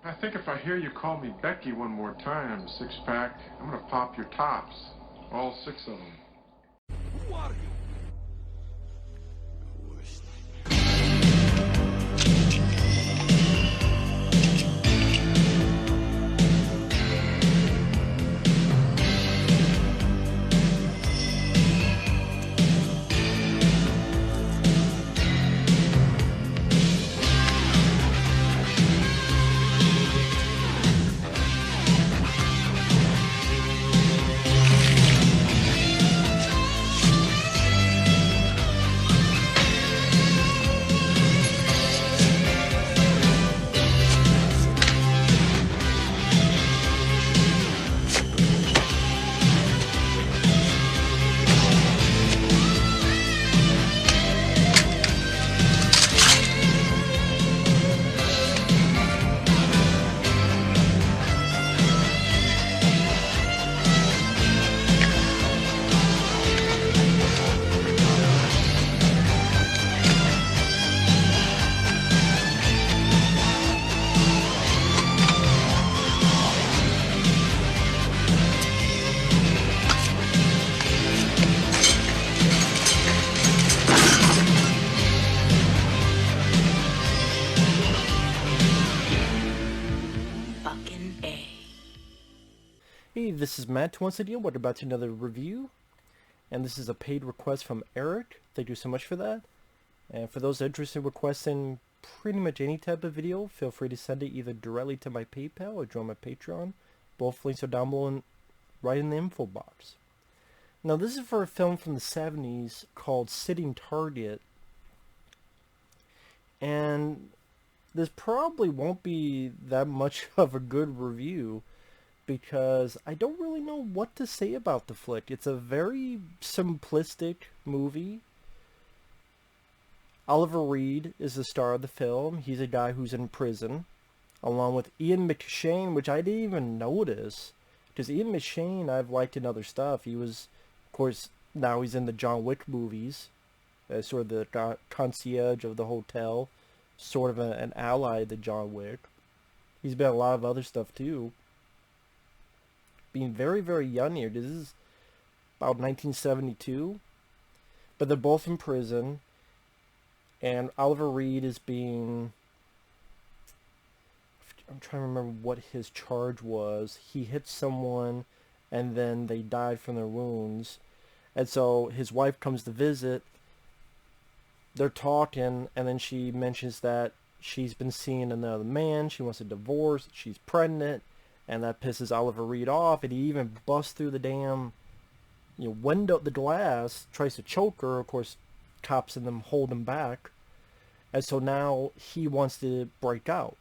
I think if I hear you call me Becky one more time, six-pack, I'm gonna pop your tops. All six of them. Who are you? Hey, this is Matt once again. We're about to another review, and this is a paid request from Eric. Thank you so much for that. And for those interested in requesting pretty much any type of video, feel free to send it either directly to my PayPal or join my Patreon. Both links are down below right in the info box. Now, this is for a film from the 70s called Sitting Target, and this probably won't be that much of a good review, because I don't really know what to say about the flick. It's a very simplistic movie. Oliver Reed is the star of the film. He's a guy who's in prison, along with Ian McShane, which I didn't even notice, because Ian McShane I've liked in other stuff. He was, of course, now he's in the John Wick movies, as sort of the concierge of the hotel, sort of an ally to John Wick. He's been in a lot of other stuff too. Being very, very young here. This is about 1972. But they're both in prison. And Oliver Reed is being... I'm trying to remember what his charge was. He hit someone and then they died from their wounds. And so his wife comes to visit. They're talking, and then she mentions that she's been seeing another man. She wants a divorce. She's pregnant. And that pisses Oliver Reed off, and he even busts through the damn, window, the glass, tries to choke her. Of course, cops and them hold him back. And so now he wants to break out.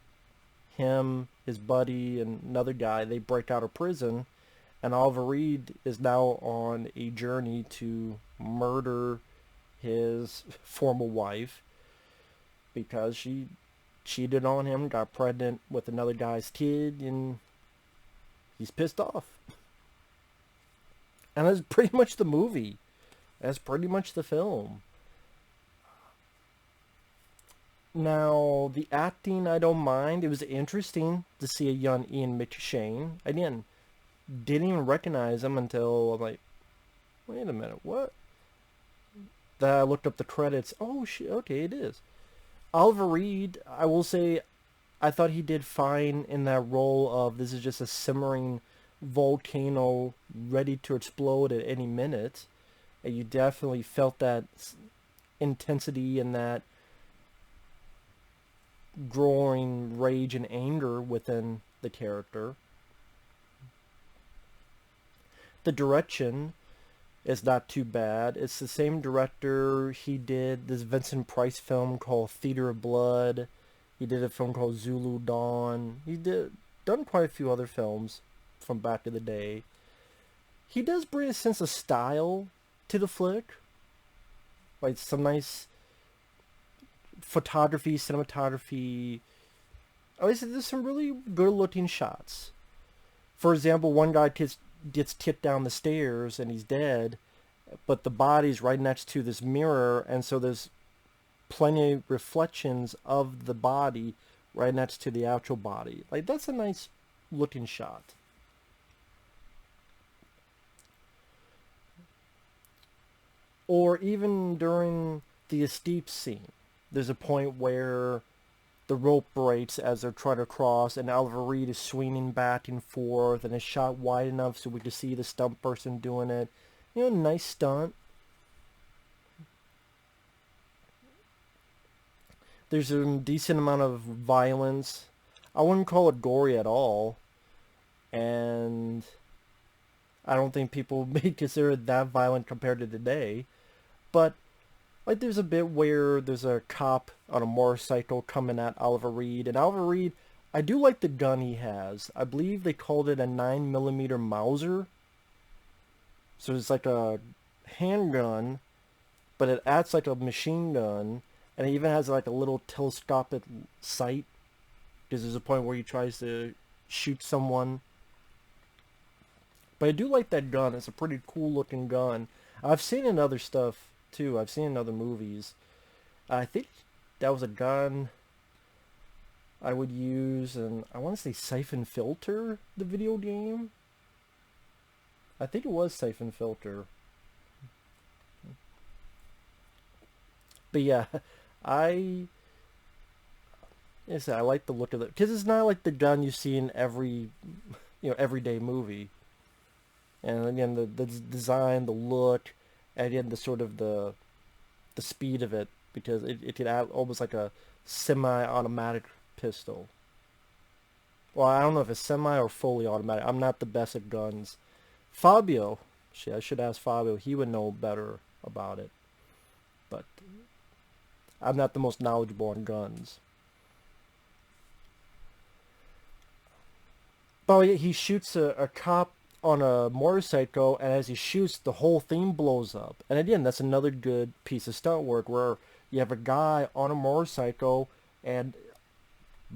Him, his buddy, and another guy, they break out of prison, and Oliver Reed is now on a journey to murder his former wife because she cheated on him, got pregnant with another guy's kid, and he's pissed off. And that's pretty much the movie. That's pretty much the film. Now, the acting, I don't mind. It was interesting to see a young Ian McShane. Again, didn't even recognize him until I'm like, wait a minute, what? Then I looked up the credits. Oh, shit, okay, it is. Oliver Reed, I will say, I thought he did fine in that role of this is just a simmering volcano ready to explode at any minute. And you definitely felt that intensity and that growing rage and anger within the character. The direction is not too bad. It's the same director. He did this Vincent Price film called Theater of Blood. He did a film called Zulu Dawn. He done quite a few other films from back in the day. He does bring a sense of style to the flick. Like some nice photography, cinematography. I would say there's some really good looking shots. For example, one guy gets kicked down the stairs and he's dead, but the body's right next to this mirror, and so there's plenty of reflections of the body right next to the actual body. Like, that's a nice looking shot. Or even during the escape scene, there's a point where the rope breaks as they're trying to cross, and Oliver Reed is swinging back and forth, and it's shot wide enough so we can see the stunt person doing it. You know, nice stunt. There's a decent amount of violence. I wouldn't call it gory at all, and I don't think people may consider it that violent compared to today. But like, there's a bit where there's a cop on a motorcycle coming at Oliver Reed, and Oliver Reed, I do like the gun he has. I believe they called it a 9mm Mauser. So it's like a handgun, but it acts like a machine gun, and it even has like a little telescopic sight, because there's a point where he tries to shoot someone. But I do like that gun. It's a pretty cool looking gun. I've seen it in other stuff too. I've seen it in other movies. I think that was a gun I would use, and I want to say Siphon Filter, the video game. I think it was Siphon Filter. But yeah, yes, I like the look of it, because it's not like the gun you see in every, everyday movie. And again, the design, the look, and again, the sort of the speed of it, because it could act almost like a semi-automatic pistol. Well, I don't know if it's semi or fully automatic. I'm not the best at guns. Fabio, shit, I should ask Fabio. He would know better about it. But I'm not the most knowledgeable on guns. But he shoots a cop on a motorcycle, and as he shoots, the whole thing blows up. And again, that's another good piece of stunt work, where you have a guy on a motorcycle, and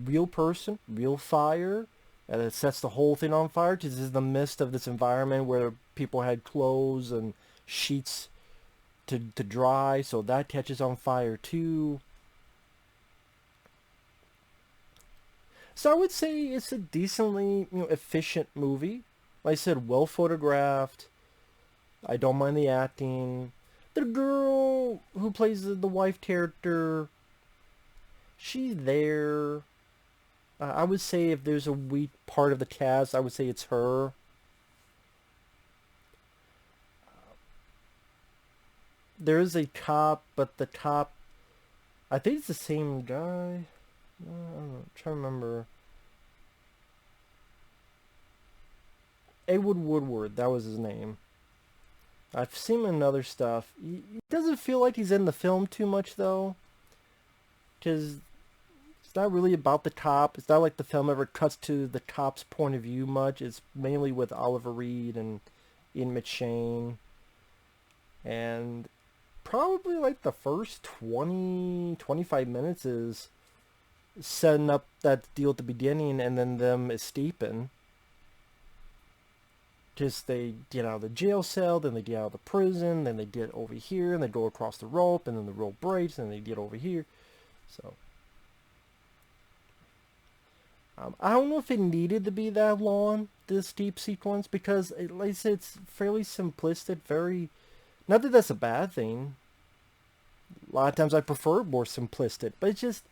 real person, real fire, and it sets the whole thing on fire, because it's in the midst of this environment where people had clothes and sheets to dry, so that catches on fire too. So I would say it's a decently, efficient movie. Like I said, well photographed. I don't mind the acting. The girl who plays the wife character, she's there. I would say if there's a weak part of the cast, I would say it's her. There is a cop, but the cop, I think it's the same guy. I don't know, I'm trying to remember. Edward Woodward, that was his name. I've seen him in other stuff. He doesn't feel like he's in the film too much, though. Because it's not really about the cop. It's not like the film ever cuts to the cop's point of view much. It's mainly with Oliver Reed and Ian McShane. And probably like the first 20-25 minutes is setting up that deal at the beginning, and then them escaping. Just they get out of the jail cell, then they get out of the prison, then they get over here, and they go across the rope, and then the rope breaks, and they get over here. So I don't know if it needed to be that long, this deep sequence, because like I said, it's fairly simplistic. Very, not that that's a bad thing. A lot of times I prefer more simplistic, but it's just,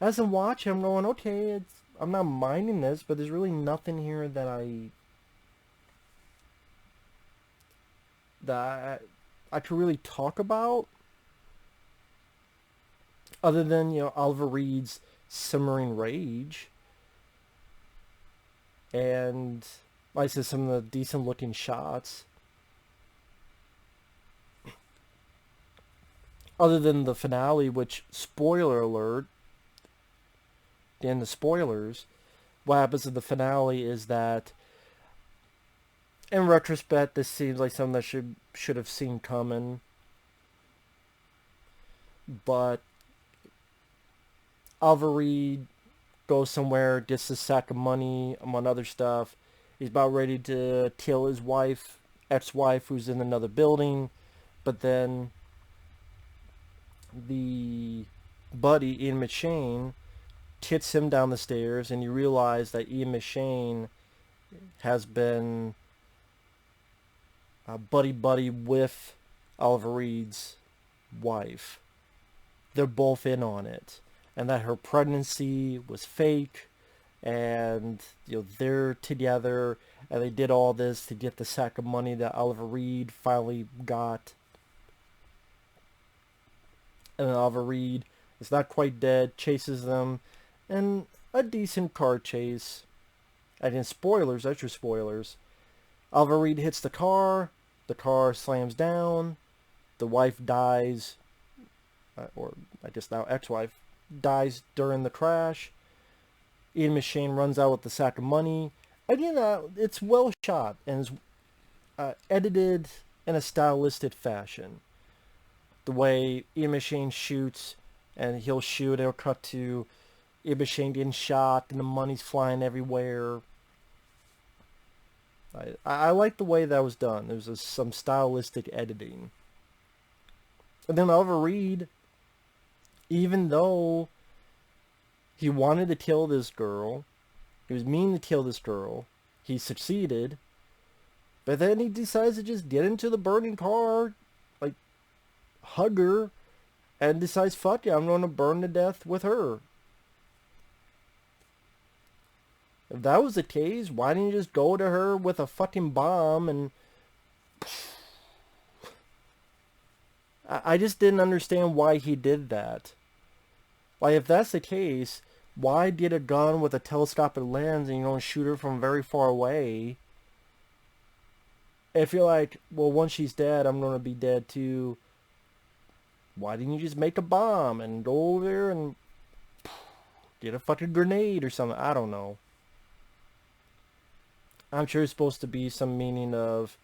as I'm watching, I'm going, okay, I'm not minding this, but there's really nothing here that I could really talk about, other than, Oliver Reed's simmering rage, and like I said, some of the decent looking shots. Other than the finale, which, spoiler alert, and the spoilers, what happens in the finale is that, in retrospect, this seems like something that should have seen coming. But Oliver Reed goes somewhere, gets a sack of money, among other stuff. He's about ready to kill his wife, ex-wife, who's in another building. But then the buddy, Ian McShane, kicks him down the stairs, and you realize that Ian McShane has been buddy-buddy with Oliver Reed's wife. They're both in on it. And that her pregnancy was fake, and they're together, and they did all this to get the sack of money that Oliver Reed finally got. And then Oliver Reed is not quite dead, chases them, and a decent car chase. And in spoilers, extra spoilers, Oliver Reed hits the car slams down, the wife dies, or I guess now ex-wife, dies during the crash. Ian McShane runs out with the sack of money. Again, it's well shot and is edited in a stylistic fashion. The way Ian McShane shoots, and he'll shoot, it'll cut to Ian McShane getting shot, and the money's flying everywhere. I like the way that was done. There's some stylistic editing. And then Oliver Reed, even though he wanted to kill this girl, he was mean to kill this girl, he succeeded, but then he decides to just get into the burning car, like, hug her, and decides, fuck yeah, I'm going to burn to death with her. If that was the case, why didn't you just go to her with a fucking bomb and... I just didn't understand why he did that. Like, if that's the case, why get a gun with a telescopic lens and you don't shoot her from very far away? If you're like, well, once she's dead, I'm going to be dead too. Why didn't you just make a bomb and go over there and get a fucking grenade or something? I don't know. I'm sure it's supposed to be some meaning of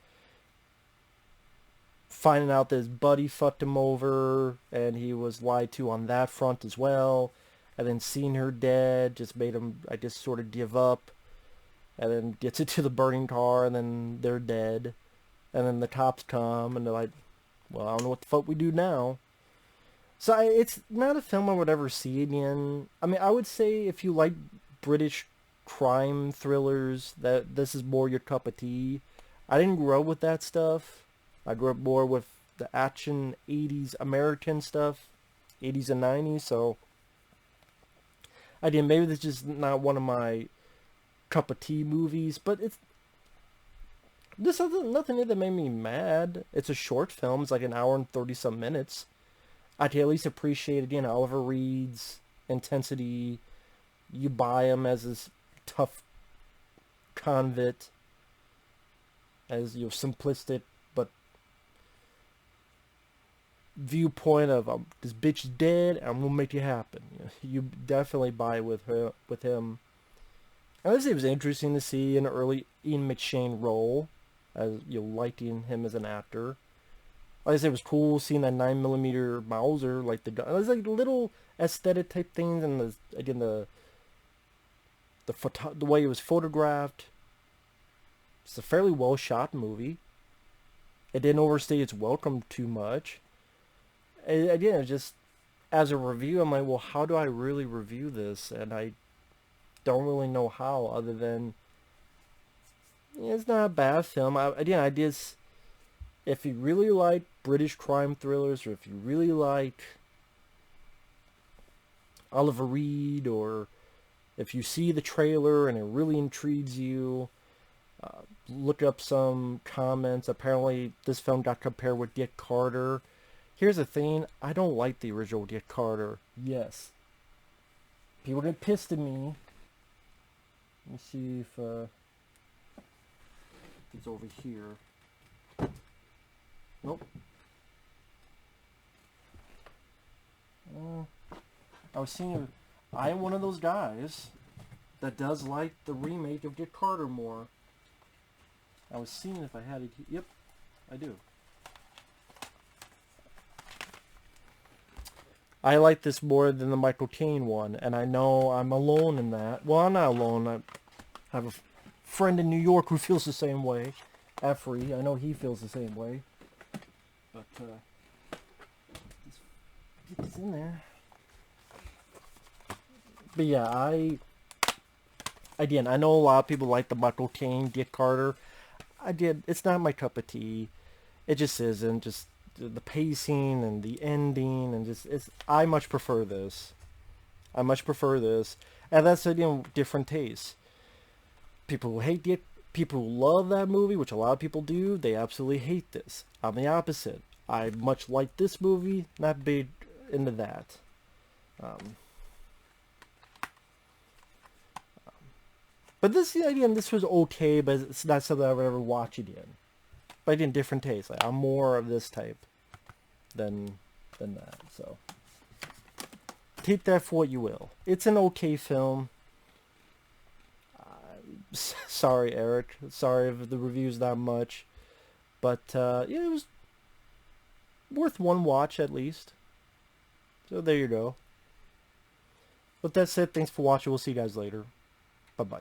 finding out that his buddy fucked him over and he was lied to on that front as well, and then seeing her dead just made him, I guess, sort of give up, and then gets into the burning car, and then they're dead, and then the cops come and they're like, well, I don't know what the fuck we do now. So it's not a film I would ever see again. I mean, I would say if you like British crime thrillers, that this is more your cup of tea. I didn't grow up with that stuff. I grew up more with the action 80s American stuff, 80s and 90s, so I didn't, maybe this is just not one of my cup of tea movies, but this has nothing in it that made me mad. It's a short film, it's like an hour and 30 some minutes. I can at least appreciate, again, Oliver Reed's intensity. You buy him as this tough convict, as simplistic but viewpoint of this bitch is dead, I'm gonna make it happen. You definitely buy with him. And I think it was interesting to see an early Ian McShane role, as liking him as an actor. Like I said, it was cool seeing that 9mm Mauser, like the gun. There's like little aesthetic type things, and the way it was photographed. It's a fairly well shot movie. It didn't overstay its welcome too much. Again, just as a review, I'm like, well, how do I really review this? And I don't really know how, other than it's not a bad film. If you really like British crime thrillers, or if you really like Oliver Reed, or if you see the trailer and it really intrigues you, look up some comments. Apparently this film got compared with Dick Carter. Here's the thing, I don't like the original Dick Carter. Yes, people get pissed at me. Let me see if it's over here. Nope. I was seeing, I am one of those guys that does like the remake of Dick Carter more. I was seeing if I had it. Yep, I do. I like this more than the Michael Caine one, and I know I'm alone in that. Well, I'm not alone. I have a friend in New York who feels the same way. Effrey, I know he feels the same way. But, get this in there. But yeah, again, I know a lot of people like the Michael Caine, Dick Carter. It's not my cup of tea. It just isn't. Just the pacing and the ending and I much prefer this. I much prefer this. And that's, again, different tastes. People who hate it, people who love that movie, which a lot of people do, they absolutely hate this. I'm the opposite. I much like this movie, not big into that. But this, again, this was okay, but it's not something I would ever watch again. But again, different taste. Like, I'm more of this type than that. So take that for what you will. It's an okay film. Sorry, Eric. Sorry if the review's not much. But yeah, it was worth one watch at least. So there you go. But that's it. Thanks for watching. We'll see you guys later. Bye-bye.